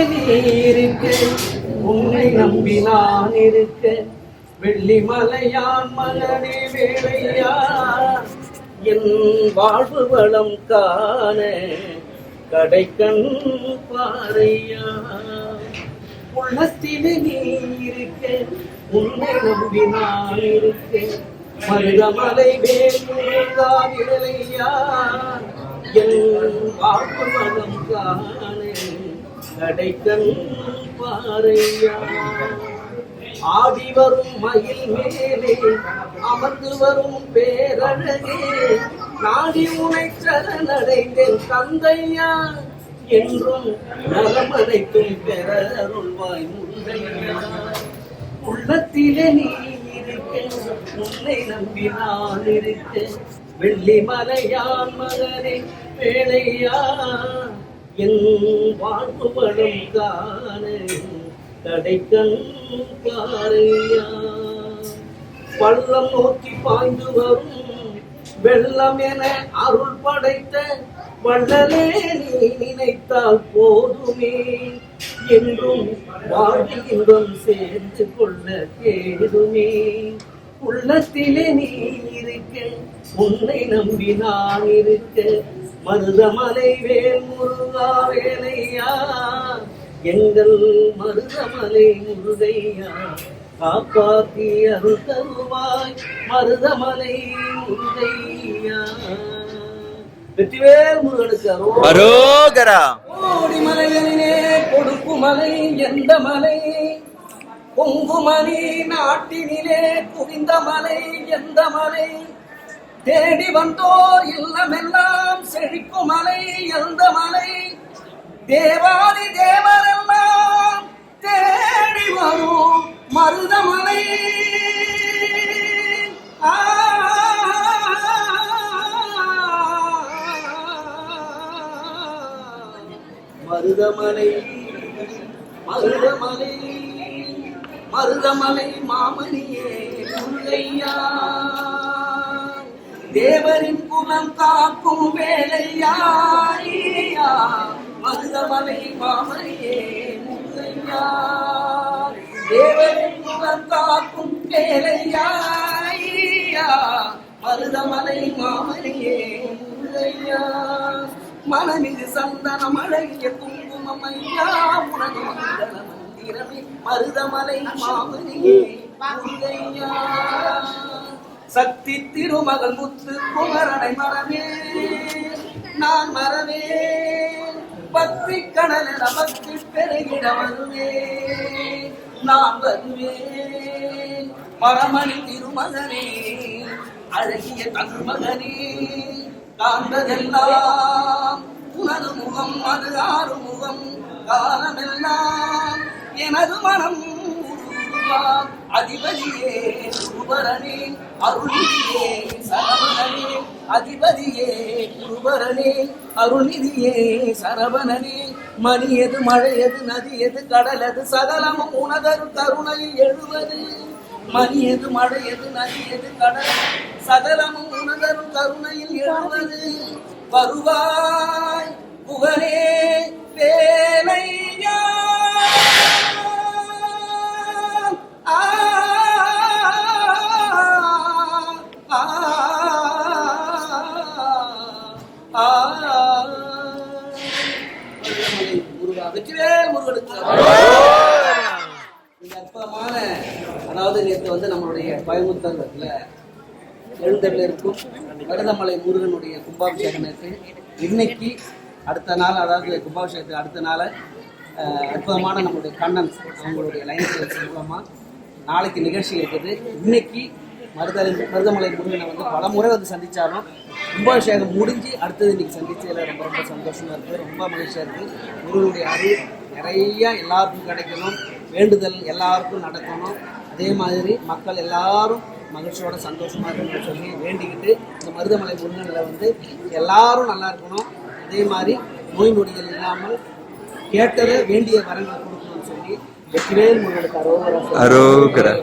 நீ இருக்க, உன்னை நம்பி நான் இருக்க, வெள்ளிமலையான் மகனே வேளையா, என் வாழ்வு வளம் காண கடைக்கண் பாறையா. உள்ளத்திலே நீ இருக்க, உன்னை நம்பி நான் இருக்க, மருதமலை வேலையா, என் வாழ்வு வளம் காண கடைக்கண் பாறையா. ஆடி வரும் மயில் மேலே அமர்ந்து வரும் பேரழகே, நாடி உனை சரணடைந்தேன் தந்தையா, என்றும் நலமனைத்தும் பெற அருள்வாய் முந்தையா. உள்ளத்திலே நீ இருக்க, உன்னை நம்பி நான் இருக்க, வெள்ளிமலையான் மகனே வேளையா, என் வாழ்வு வளம் காண கடைக்கண் பாறையா. பள்ளம் நோக்கி பாய்ந்து வரும் வெள்ளம் என அருள் படைத்த வள்ளலே, நீ நினைத்தால் போதுமே, என்றும் வாழ்வில் இன்பம் சேர்ந்து கொள்ள கேடுமே. உள்ளத்திலே நீ இருக்க, உன்னை நம்பி நான் இருக்க, மருதமலை வேல் முருகா வேலையா, எங்கள் மருதமலை முருகையா, காப்பாற்றி அருள் தருவாய் மருதமலை முருகையா. வெற்றிவேல் முருகனுக்கு அரோகரா. கோடி மலைகளிலே கொடுக்கு மலை எந்த மலை, பொங்குமணி நாட்டினிலே குவிந்த மலை எந்த மலை, தேடி வந்தோர் இல்லமெல்லாம் செழிக்கும் மலை எந்த மலை, தேவாதி தேவரெல்லாம் தேடி வரும் மருதமலை. மருதமலை மருதமலை மருதமலை மாமணியே முருகையா, தேவரின் குலம் காக்கும் வேலையா, மருதமலை மாமணியே முருகையா, தேவரின் குலம் காக்கும் வேலையா, மருதமலை மாமணியே முருகையா. மனமிகு சந்தனம் அழகிய குங்குமம் ஐயா, உனது மங்கள மந்திரமே மருதமலை மாமணியே முருகையா. சக்தி திருமகள் முத்து குமரனை மரமே நான் மரமே, பக்தி கடலென பக்தி பெருகிட வருவேன் நான் வருவேன். மரமணி திருமகனே அழகிய தமிழ்மகனே, காண்பதெல்லாம் உனது முகம் அது ஆறு முகம், காலமெல்லாம் எனது மனம் அதிபதியே குருபரனே அருள்நிதியே சரவணனே, அதிபதியே குருபரனே அருள்நிதியே சரவணனே. மணியது மழையது நதியது கடலது சகலமும் உனதரு கருணையில் எழுவது, மணியது மழையது நதியது கடல் சகலமும் உனதரு கருணையில் எழுவது. வருவாய் புகழே வேலையா, வெற்றிவேல் முருகனுக்கு. இந்த அற்புதமான, அதாவது நேற்று வந்து நம்மளுடைய கோயம்புத்தூர்ல எழுந்தரில் இருக்கும் மருதமலை முருகனுடைய கும்பாபிஷேகம் நேற்று. இன்னைக்கு அடுத்த நாள், அதாவது கும்பாபிஷேகத்துக்கு அடுத்த நாள் அற்புதமான நம்மளுடைய கண்ணன் அவங்களுடைய லைன்ஸ் மூலமாக நாளைக்கு நிகழ்ச்சி இருக்குது. இன்னைக்கு மருதமலை முருகனை வந்து பல முறை வந்து சந்தித்தாலும் கும்பாபிஷேகம் முடிஞ்சு அடுத்தது இன்னைக்கு சந்திச்சதில் ரொம்ப ரொம்ப சந்தோஷமாக இருக்குது, ரொம்ப மகிழ்ச்சியாக இருக்குது. முருகனுடைய அருள் நிறையா எல்லாருக்கும் கிடைக்கணும், வேண்டுதல் எல்லாருக்கும் நடக்கணும். அதே மாதிரி மக்கள் எல்லாரும் மகிழ்ச்சியோட சந்தோஷமாக இருக்கணும்னு சொல்லி வேண்டிக்கிட்டு இந்த மருதமலை முருகனில் வந்து எல்லாரும் நல்லா இருக்கணும். அதே மாதிரி நோய் நொடிகள் இல்லாமல் கேட்டதை வேண்டிய வரங்களை கொடுக்கணும்னு சொல்லி வெற்றிவேல் முருகனுக்கு அரோகரா.